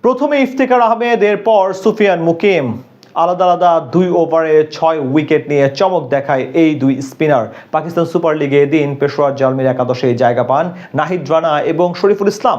প্রথমে ইফতেখার আহমেদ, এরপর সুফিয়ান মুকিম আলাদা আলাদা 2 ওভারে 6 উইকেট নিয়ে চমক দেখায় এই দুই স্পিনার। পাকিস্তান সুপার লিগে এদিন পেশোয়ার জালমির একাদশে জায়গা পান নাহিদ রানা এবং শরীফুল ইসলাম।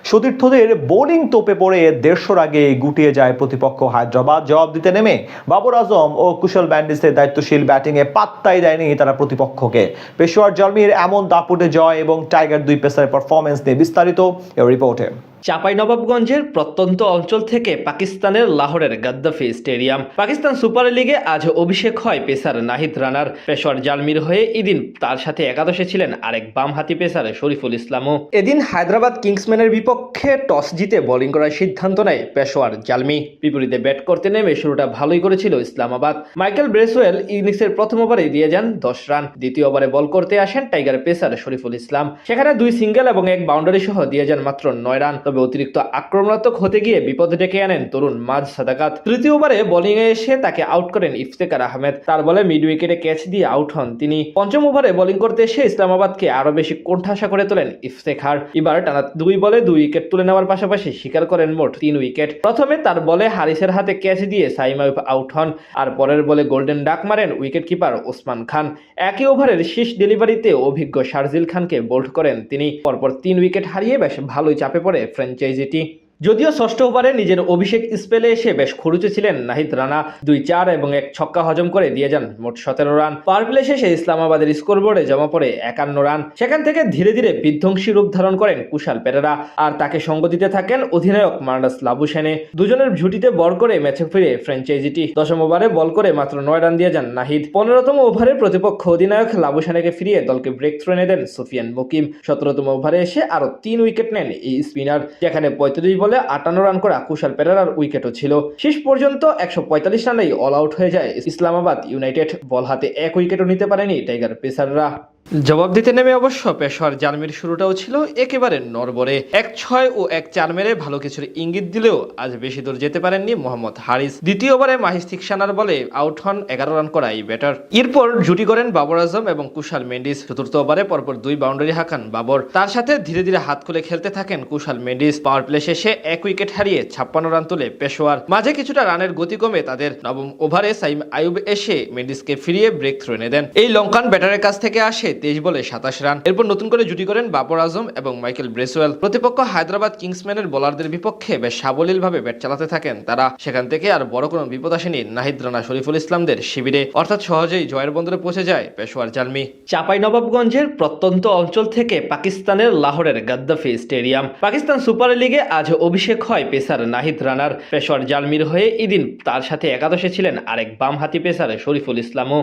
সতীর্থদের বোলিং তোপে পড়ে 150 আগে গুটিয়ে যায় প্রতিপক্ষ হায়দ্রাবাদ। জবাব দিতে নেমে বাবর আজম ও কুশল ম্যান্ডিসের দায়িত্বশীল ব্যাটিংয়ে পাত্তাই দেয়নি তারা প্রতিপক্ষকে। পেশোয়ার জালমির এমন দাপুটে জয় এবং টাইগার দুই পেসারের পারফরমেন্স নিয়ে বিস্তারিত এই রিপোর্টে। চাঁপাইনবাবগঞ্জের প্রত্যন্ত অঞ্চল থেকে পাকিস্তানের লাহোরের গাদ্দাফি স্টেডিয়াম। পাকিস্তান সুপার লিগে আজ অভিষেক হয় পেসার নাহিদ রানার। পেশোয়ার জালমির হয়ে এদিন তার সাথে একাদশে ছিলেন আরেক বামহাতি পেসার শরীফুল ইসলামও। এদিন হায়দ্রাবাদ কিংসম্যানের বিপক্ষে টস জিতে বোলিং করার সিদ্ধান্ত নেয় পেশোয়ার জালমি। বিপরীতে ব্যাট করতে নেমে শুরুটা ভালোই করেছিল ইসলামাবাদ। মাইকেল ব্রেসওয়েল ইনিংসের প্রথম ওভারে দিয়ে যান 10 রান। দ্বিতীয় ওভারে বল করতে আসেন টাইগার পেসার শরীফুল ইসলাম। সেখানে 2 সিঙ্গেল এবং 1 বাউন্ডারি সহ দিয়ে যান মাত্র 9 রান। অতিরিক্ত আক্রমণাত্মক হতে গিয়ে বিপদে ডেকে আনেন তরুণ মাঝ সাদাকাত। তৃতীয় ওভারে বোলিং এ এসে তাকে আউট করেন ইফতেখার আহমেদ। তার বলে মিড উইকেটে ক্যাচ দিয়ে আউট হন তিনি। পঞ্চম ওভারে বোলিং করতে এসে ইসলামাবাদকে আরো বেশি কোণঠাসা করে তোলেন ইফতেখার। এবার টানা 2 বলে 2 উইকেট তুলে নেওয়ার পাশাপাশি শিকার করেন মোট 3 উইকেট। প্রথমে তার বলে হারিসের হাতে ক্যাচ দিয়ে সাইম আইয়ুব আউট হন, আর পরের বলে গোল্ডেন ডাক মারেন উইকেট কিপার ওসমান খান। একই ওভারের শেষ ডেলিভারিতে অভিজ্ঞ শারজিল খানকে বোল্ড করেন তিনি। পরপর 3 উইকেট হারিয়ে বেশ ভালোই চাপে পড়ে ফ্র্যাঞ্চাইজিটি। যদিও ষষ্ঠ ওভারে নিজের অভিষেক স্পেলে এসে বেশ খরুচে ছিলেন নাহিদ রানা। 2-4 এবং 1 ছক্কা হজম করে দিয়ে যান মোট 17 রান। পাওয়ার প্লে শেষে ইসলামাবাদের স্কোরবোর্ডে জমা পড়ে 51 রান। সেখান থেকে ধীরে ধীরে বিধ্বংসী রূপ ধারণ করেন কুশাল পেরেরা, আর তাকে সঙ্গ দিতে থাকেন অধিনায়ক মার্নাস লাবুশেনে। দুজনের জুটিতে বল করে ম্যাচে ফিরে ফ্র্যাঞ্চাইজিটি। দশম ওভারে বল করে মাত্র 9 রান দিয়ে যান নাহিদ। 15তম ওভারে প্রতিপক্ষ অধিনায়ক লাবুশেনেকে ফিরিয়ে দলকে ব্রেক থ্রু এনে দেন সুফিয়ান মুকিম। 17তম ওভারে এসে আরো 3 উইকেট নেন এই স্পিনার, যেখানে 35 বলে 58 রান করা কুশাল পেরেরার উইকেটও ছিল। শেষ পর্যন্ত 145 রানেই অল আউট হয়ে যায় ইসলামাবাদ ইউনাইটেড। বল হাতে 1 উইকেটও নিতে পারেনি টাইগার পেসাররা। জবাব দিতে নেমে অবশ্য পেশোয়ার জালমির শুরুটাও ছিল একেবারে নড়বড়ে। 1-6 ও 1-4 মেরে ভালো কিছুর ইঙ্গিত দিলেও আজ বেশি দূর যেতে পারেননি মোহাম্মদ হারিস। দ্বিতীয় ওভারে মাহিস থিকসানার বলে আউট হন 11 রান করা এই ব্যাটার। এরপর জুটি করেন বাবর আজম এবং কুশাল মেন্ডিস। চতুর্থ ওভারে পরপর 2 বাউন্ডারি হাঁকান বাবর। তার সাথে ধীরে ধীরে হাত খুলে খেলতে থাকেন কুশাল মেন্ডিস। পাওয়ার প্লে শেষে 1 উইকেট হারিয়ে 56 রান তোলে পেশোয়ার। মাঝে কিছুটা রানের গতি কমে তাদের নবম ওভারে সাইম আইয়ুব এসে মেন্ডিসকে ফিরিয়ে ব্রেক থ্রু এনে দেন। এই লঙ্কান ব্যাটারের কাছ থেকে আসে 23 বলে 27 রান। এরপর নতুন করে জুটি করেন বাবর আজম এবং মাইকেল ব্রেসওয়েল। প্রতিপক্ষ হায়দ্রাবাদ কিংসম্যানের বোলারদের বিপক্ষে বেশ সাবলীলভাবে ব্যাট চালাতে থাকেন তারা। সেখান থেকে আর বড় কোনো বিপদ আসেনি নাহিদ রানা শরীফুল ইসলামদের শিবিরে, অর্থাৎ সহজেই জয়ের বন্দরে পৌঁছে যায় পেশোয়ার জালমি। চাঁপাইনবাবগঞ্জের প্রত্যন্ত অঞ্চল থেকে পাকিস্তানের লাহোরের গাদ্দাফি স্টেডিয়াম। পাকিস্তান সুপার লিগে আজ অভিষেক হয় পেসার নাহিদ রানার। পেশোয়ার জালমির হয়ে এদিন তার সাথে একাদশে ছিলেন আরেক বামহাতি পেসার শরীফুল ইসলামও।